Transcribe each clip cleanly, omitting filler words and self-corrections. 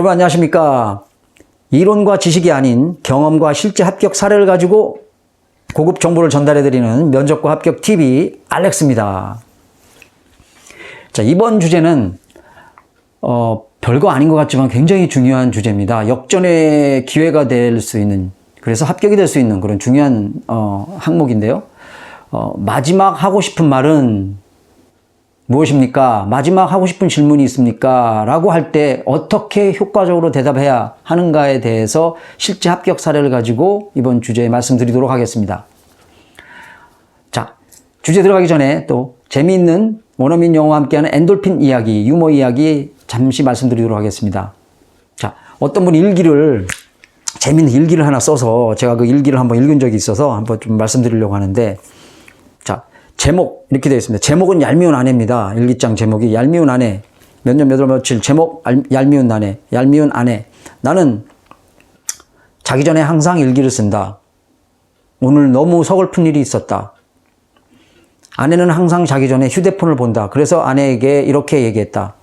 여러분 안녕하십니까. 이론과 지식이 아닌 경험과 실제 합격 사례를 가지고 고급 정보를 전달해드리는 면접과 합격 TV 알렉스입니다. 자, 이번 주제는 별거 아닌 것 같지만 굉장히 중요한 주제입니다. 역전의 기회가 될 수 있는, 그래서 합격이 될 수 있는 그런 중요한 항목인데요. 마지막 하고 싶은 말은 무엇입니까? 마지막 하고 싶은 질문이 있습니까? 라고 할 때 어떻게 효과적으로 대답해야 하는가에 대해서 실제 합격 사례를 가지고 이번 주제에 말씀드리도록 하겠습니다. 자, 주제 들어가기 전에 또 재미있는 원어민 영어와 함께하는 엔돌핀 이야기, 유머 이야기 잠시 말씀드리도록 하겠습니다. 자, 어떤 분이 재미있는 일기를 하나 써서 제가 그 일기를 한번 읽은 적이 있어서 한번 좀 말씀드리려고 하는데, 자, 제목 이렇게 되어 있습니다. 제목은 얄미운 아내입니다. 일기장 제목이 얄미운 아내. 몇 년 몇 월 며칠 제목 얄미운 아내. 얄미운 아내. 나는 자기 전에 항상 일기를 쓴다. 오늘 너무 서글픈 일이 있었다. 아내는 항상 자기 전에 휴대폰을 본다. 그래서 아내에게 이렇게 얘기했다.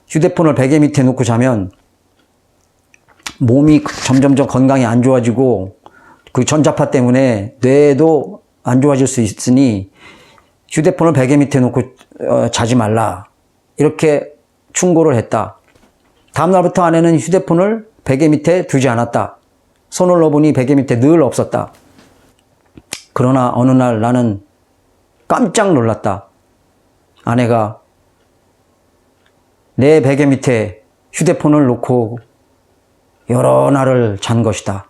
휴대폰을 베개 밑에 놓고 자면 몸이 점점점 건강이 안 좋아지고 그 전자파 때문에 뇌도 안 좋아질 수 있으니 휴대폰을 베개 밑에 놓고 자지 말라. 이렇게 충고를 했다. 다음 날부터 아내는 휴대폰을 베개 밑에 두지 않았다. 손을 넣어보니 베개 밑에 늘 없었다. 그러나 어느 날 나는 깜짝 놀랐다. 아내가 내 베개 밑에 휴대폰을 놓고 여러 날을 잔 것이다.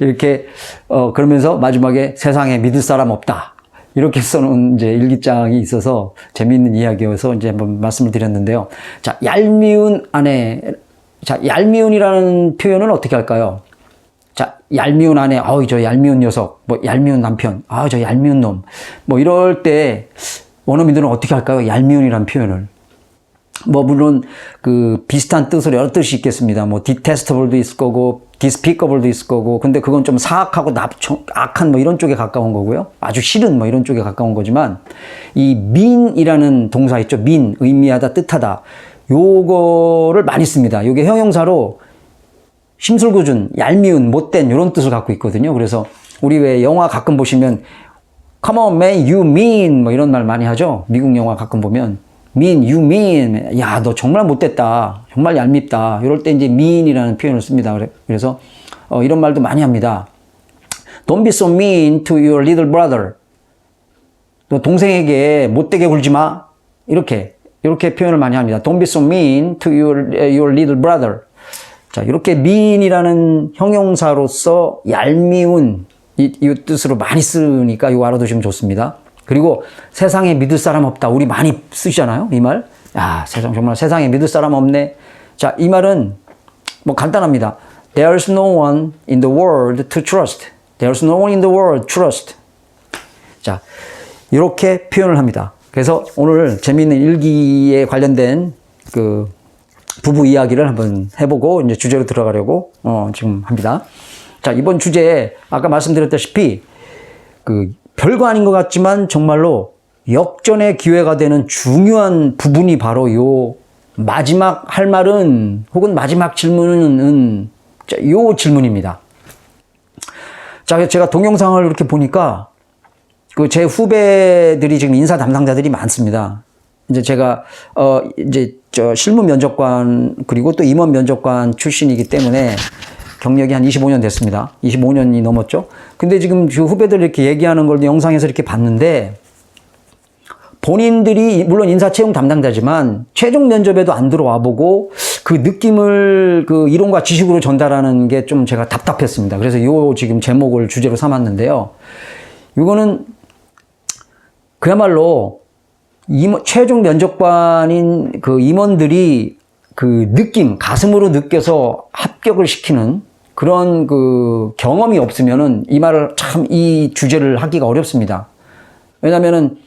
이렇게 그러면서 마지막에 세상에 믿을 사람 없다. 이렇게 써놓은 이제 일기장이 있어서 재미있는 이야기여서 이제 한번 말씀을 드렸는데요. 자, 얄미운 아내. 자, 얄미운이라는 표현은 어떻게 할까요? 자, 얄미운 아내. 저 얄미운 녀석. 얄미운 남편. 저 얄미운 놈. 이럴 때 원어민들은 어떻게 할까요? 얄미운이라는 표현을. 물론 그 비슷한 뜻으로 여러 뜻이 있겠습니다. detestable도 있을 거고 despicable도 있을 거고, 근데 그건 좀 사악하고 악한 이런 쪽에 가까운 거고요. 아주 싫은 이런 쪽에 가까운 거지만, 이 mean이라는 동사 있죠. mean, 의미하다, 뜻하다. 요거를 많이 씁니다. 요게 형용사로 심술궂은, 얄미운, 못된 이런 뜻을 갖고 있거든요. 그래서 우리 왜 영화 가끔 보시면 come on man, you mean 이런 말 많이 하죠. 미국 영화 가끔 보면 mean, you mean, 야, 너 정말 못됐다. 정말 얄밉다. 이럴 때 이제 mean이라는 표현을 씁니다. 그래서, 이런 말도 많이 합니다. Don't be so mean to your little brother. 너 동생에게 못되게 굴지 마. 이렇게 표현을 많이 합니다. Don't be so mean to your little brother. 자, 이렇게 mean이라는 형용사로서 얄미운 이 뜻으로 많이 쓰니까 이거 알아두시면 좋습니다. 그리고 세상에 믿을 사람 없다. 우리 많이 쓰시잖아요, 이 말. 야, 정말 세상에 믿을 사람 없네. 자, 이 말은 간단합니다. There's no one in the world to trust. There's no one in the world trust. 자, 이렇게 표현을 합니다. 그래서 오늘 재미있는 일기에 관련된 그 부부 이야기를 한번 해보고 이제 주제로 들어가려고 지금 합니다. 자, 이번 주제에 아까 말씀드렸다시피 별거 아닌 것 같지만 정말로 역전의 기회가 되는 중요한 부분이 바로 요 마지막 할 말은 혹은 마지막 질문은 요 질문입니다. 자, 제가 동영상을 이렇게 보니까 제 후배들이 지금 인사 담당자들이 많습니다. 이제 제가 실무 면접관 그리고 또 임원 면접관 출신이기 때문에 경력이 한 25년 됐습니다. 25년이 넘었죠. 근데 지금 그 후배들 이렇게 얘기하는 걸 영상에서 이렇게 봤는데, 본인들이 물론 인사채용 담당자지만 최종 면접에도 안 들어와 보고 그 느낌을 그 이론과 지식으로 전달하는 게 좀 제가 답답했습니다. 그래서 요 지금 제목을 주제로 삼았는데요. 이거는 그야말로 최종 면접관인 그 임원들이 그 느낌, 가슴으로 느껴서 합격을 시키는 그런 그 경험이 없으면은 이 주제를 하기가 어렵습니다. 왜냐면은,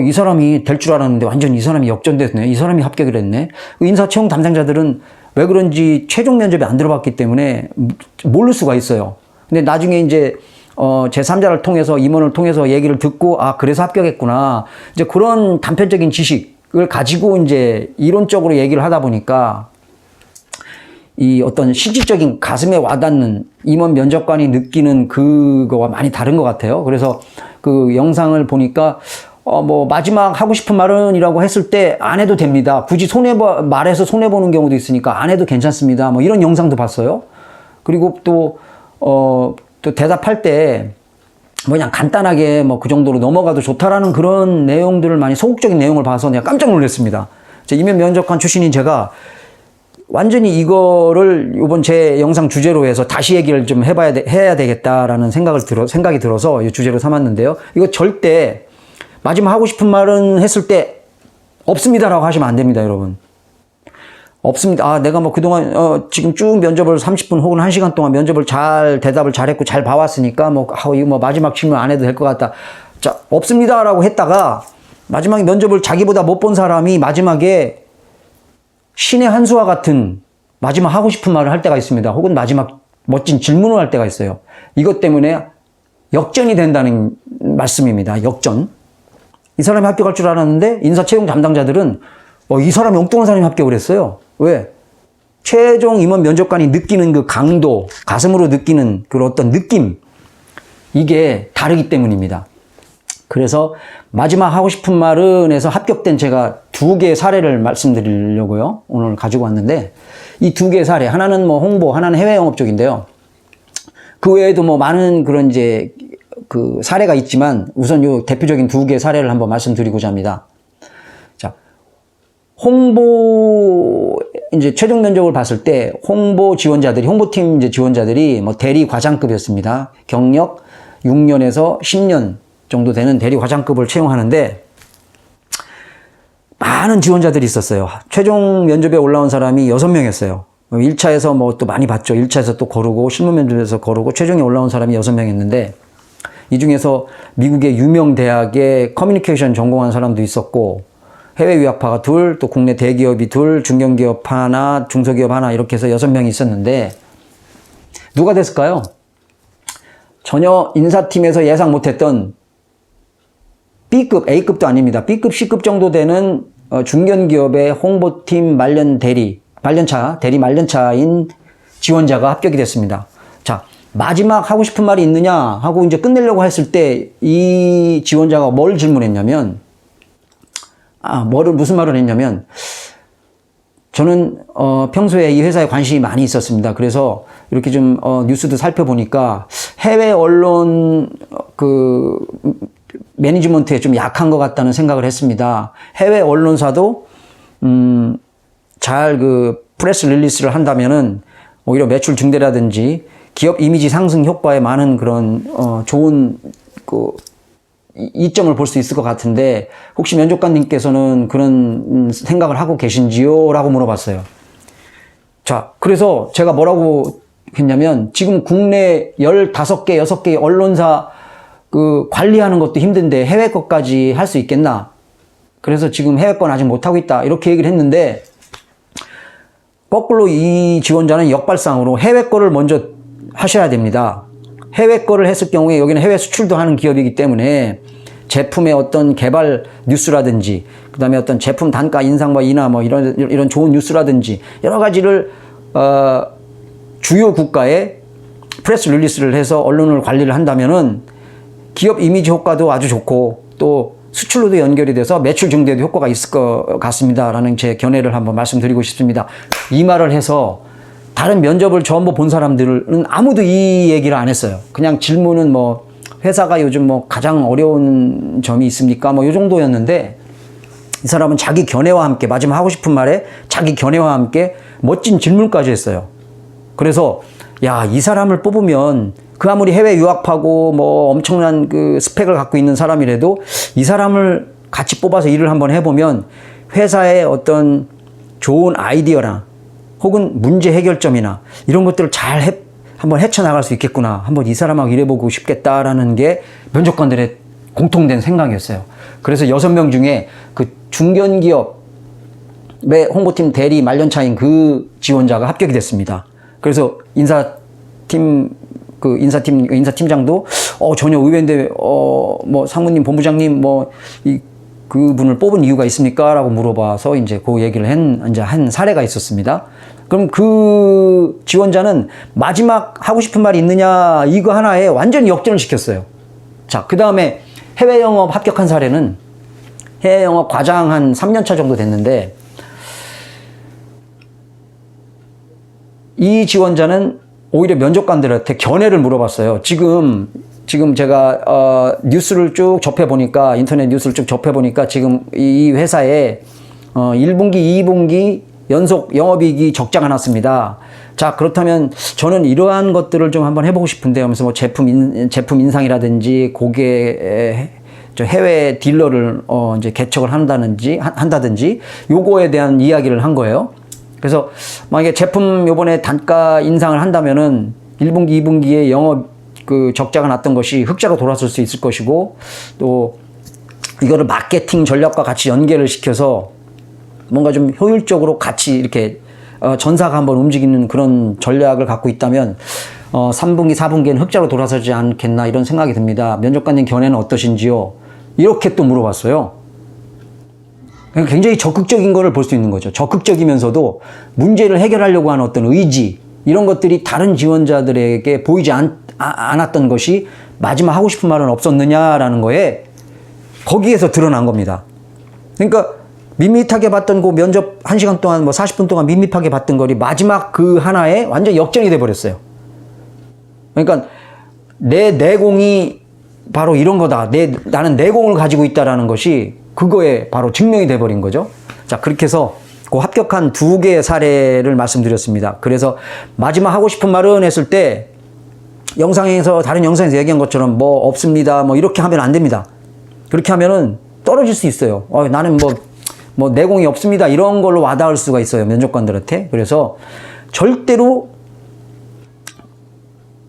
이 사람이 될 줄 알았는데 완전 이 사람이 역전됐네. 이 사람이 합격을 했네. 인사채용 담당자들은 왜 그런지 최종 면접에 안 들어봤기 때문에 모를 수가 있어요. 근데 나중에 이제, 제3자를 통해서, 임원을 통해서 얘기를 듣고, 그래서 합격했구나. 이제 그런 단편적인 지식, 가지고 이제 이론적으로 얘기를 하다 보니까 이 어떤 실질적인 가슴에 와닿는 임원 면접관이 느끼는 그거와 많이 다른 것 같아요. 그래서 그 영상을 보니까 뭐 마지막 하고 싶은 말은이라고 했을 때 안 해도 됩니다. 굳이 말해서 손해보는 경우도 있으니까 안 해도 괜찮습니다. 뭐 이런 영상도 봤어요. 그리고 또 대답할 때 뭐 그냥 간단하게 뭐 그 정도로 넘어가도 좋다라는 그런 내용들을 많이 소극적인 내용을 봐서 내가 깜짝 놀랐습니다. 임원 면접관 출신인 제가 완전히 이거를 이번 제 영상 주제로 해서 다시 얘기를 좀 해야 되겠다라는 생각이 들어서 이 주제로 삼았는데요. 이거 절대 마지막 하고 싶은 말은 했을 때 없습니다라고 하시면 안 됩니다, 여러분. 없습니다. 내가 뭐 그동안 지금 쭉 면접을 30분 혹은 1시간 동안 대답을 잘했고 잘 봐왔으니까 이거 뭐 마지막 질문 안 해도 될 것 같다. 자, 없습니다라고 했다가 마지막에 면접을 자기보다 못 본 사람이 마지막에 신의 한 수와 같은 마지막 하고 싶은 말을 할 때가 있습니다. 혹은 마지막 멋진 질문을 할 때가 있어요. 이것 때문에 역전이 된다는 말씀입니다. 역전. 이 사람이 합격할 줄 알았는데 인사 채용 담당자들은 이 사람이 엉뚱한 사람이 합격을 했어요. 왜? 최종 임원 면접관이 느끼는 그 강도, 가슴으로 느끼는 그런 어떤 느낌, 이게 다르기 때문입니다. 그래서 마지막 하고 싶은 말은 에서 합격된 제가 2개의 사례를 말씀드리려고요. 오늘 가지고 왔는데 이 2개의 사례, 하나는 뭐 홍보, 하나는 해외 영업 쪽인데요. 그 외에도 뭐 많은 그런 이제 그 사례가 있지만 우선 요 대표적인 2개의 사례를 한번 말씀드리고자 합니다. 자, 홍보 이제 최종 면접을 봤을 때 홍보팀 이제 지원자들이 뭐 대리 과장급이었습니다. 경력 6년에서 10년 정도 되는 대리 과장급을 채용하는데 많은 지원자들이 있었어요. 최종 면접에 올라온 사람이 6명이었어요. 1차에서 뭐 또 많이 봤죠. 1차에서 또 거르고 실무 면접에서 거르고 최종에 올라온 사람이 6명이었는데 이 중에서 미국의 유명 대학에 커뮤니케이션 전공한 사람도 있었고 해외 유학파가 2, 또 국내 대기업이 2, 중견기업 하나, 중소기업 하나 이렇게 해서 6명이 있었는데 누가 됐을까요? 전혀 인사팀에서 예상 못했던 B급, A급도 아닙니다. B급, C급 정도 되는 중견기업의 홍보팀 대리 말년차인 지원자가 합격이 됐습니다. 자, 마지막 하고 싶은 말이 있느냐 하고 이제 끝내려고 했을 때 이 지원자가 뭘 질문했냐면 무슨 말을 했냐면 저는 평소에 이 회사에 관심이 많이 있었습니다. 그래서 이렇게 좀 뉴스도 살펴보니까 해외 언론 매니지먼트에 좀 약한 것 같다는 생각을 했습니다. 해외 언론사도 잘 프레스 릴리스를 한다면은 오히려 매출 증대라든지 기업 이미지 상승 효과에 많은 그런 좋은 이점을 볼 수 있을 것 같은데 혹시 면접관님께서는 그런 생각을 하고 계신지요? 라고 물어봤어요. 자, 그래서 제가 뭐라고 했냐면 지금 국내 15개, 6개 언론사 관리하는 것도 힘든데 해외 것까지 할 수 있겠나? 그래서 지금 해외 건 아직 못하고 있다. 이렇게 얘기를 했는데 거꾸로 이 지원자는 역발상으로 해외 거를 먼저 하셔야 됩니다. 해외 거를 했을 경우에 여기는 해외 수출도 하는 기업이기 때문에 제품의 어떤 개발 뉴스라든지 그 다음에 어떤 제품 단가 인상과 인하 뭐 이런 좋은 뉴스라든지 여러 가지를 주요 국가에 프레스 릴리스를 해서 언론을 관리를 한다면은 기업 이미지 효과도 아주 좋고 또 수출로도 연결이 돼서 매출 증대에도 효과가 있을 것 같습니다라는 제 견해를 한번 말씀드리고 싶습니다. 이 말을 해서 다른 면접을 전부 본 사람들은 아무도 이 얘기를 안 했어요. 그냥 질문은 뭐 회사가 요즘 뭐 가장 어려운 점이 있습니까? 뭐 이 정도였는데 이 사람은 자기 견해와 함께 마지막 하고 싶은 말에 자기 견해와 함께 멋진 질문까지 했어요. 그래서 이 사람을 뽑으면 아무리 해외 유학파고 뭐 엄청난 스펙을 갖고 있는 사람이라도 이 사람을 같이 뽑아서 일을 한번 해보면 회사의 어떤 좋은 아이디어나 혹은 문제 해결점이나 이런 것들을 잘 한번 헤쳐나갈 수 있겠구나. 한번 이 사람하고 일해보고 싶겠다라는 게 면접관들의 공통된 생각이었어요. 그래서 6명 중에 중견기업의 홍보팀 대리 말년차인 그 지원자가 합격이 됐습니다. 그래서 인사팀장도 전혀 의외인데 뭐 상무님, 본부장님 뭐 그분을 뽑은 이유가 있습니까? 라고 물어봐서 이제 그 얘기를 한 사례가 있었습니다. 그럼 그 지원자는 마지막 하고 싶은 말이 있느냐 이거 하나에 완전히 역전을 시켰어요. 자, 그 다음에 해외 영업 합격한 사례는 해외 영업 과장 한 3년차 정도 됐는데 이 지원자는 오히려 면접관들한테 견해를 물어봤어요. 지금 제가 뉴스를 쭉 접해보니까 인터넷 뉴스를 쭉 접해보니까 지금 이 회사에 1분기, 2분기 연속 영업이익이 적자가 났습니다. 자, 그렇다면 저는 이러한 것들을 좀 한번 해보고 싶은데 하면서 뭐 제품 인상이라든지 고객 해외 딜러를 이제 개척을 한다든지 요거에 대한 이야기를 한 거예요. 그래서 만약에 제품 요번에 단가 인상을 한다면은 1분기, 2분기에 영업 그 적자가 났던 것이 흑자로 돌아설 수 있을 것이고 또 이거를 마케팅 전략과 같이 연계를 시켜서 뭔가 좀 효율적으로 같이 이렇게 전사가 한번 움직이는 그런 전략을 갖고 있다면 3분기, 4분기에는 흑자로 돌아서지 않겠나 이런 생각이 듭니다. 면접관님 견해는 어떠신지요? 이렇게 또 물어봤어요. 굉장히 적극적인 거를 볼 수 있는 거죠. 적극적이면서도 문제를 해결하려고 하는 어떤 의지 이런 것들이 다른 지원자들에게 보이지 않았던 것이 마지막 하고 싶은 말은 없었느냐라는 거에 거기에서 드러난 겁니다. 그러니까 밋밋하게 봤던 그 면접 1시간 동안 뭐 40분 동안 밋밋하게 봤던 거리 마지막 그 하나에 완전 역전이 돼 버렸어요. 그러니까 내 내공이 바로 이런 거다. 나는 내공을 가지고 있다라는 것이 그거에 바로 증명이 돼 버린 거죠. 자, 그렇게 해서 그 합격한 2개의 사례를 말씀드렸습니다. 그래서 마지막 하고 싶은 말은 했을 때 다른 영상에서 얘기한 것처럼 뭐 없습니다. 뭐 이렇게 하면 안 됩니다. 그렇게 하면은 떨어질 수 있어요. 나는 뭐 내공이 없습니다. 이런 걸로 와닿을 수가 있어요. 면접관들한테. 그래서 절대로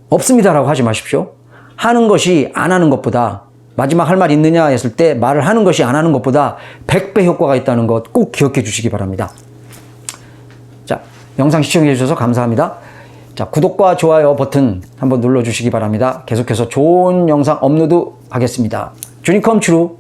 없습니다라고 하지 마십시오. 하는 것이 안 하는 것보다 마지막 할 말 있느냐 했을 때 말을 하는 것이 안 하는 것보다 100배 효과가 있다는 것 꼭 기억해 주시기 바랍니다. 자, 영상 시청해 주셔서 감사합니다. 자, 구독과 좋아요 버튼 한번 눌러 주시기 바랍니다. 계속해서 좋은 영상 업로드 하겠습니다. 주님 컴 트루.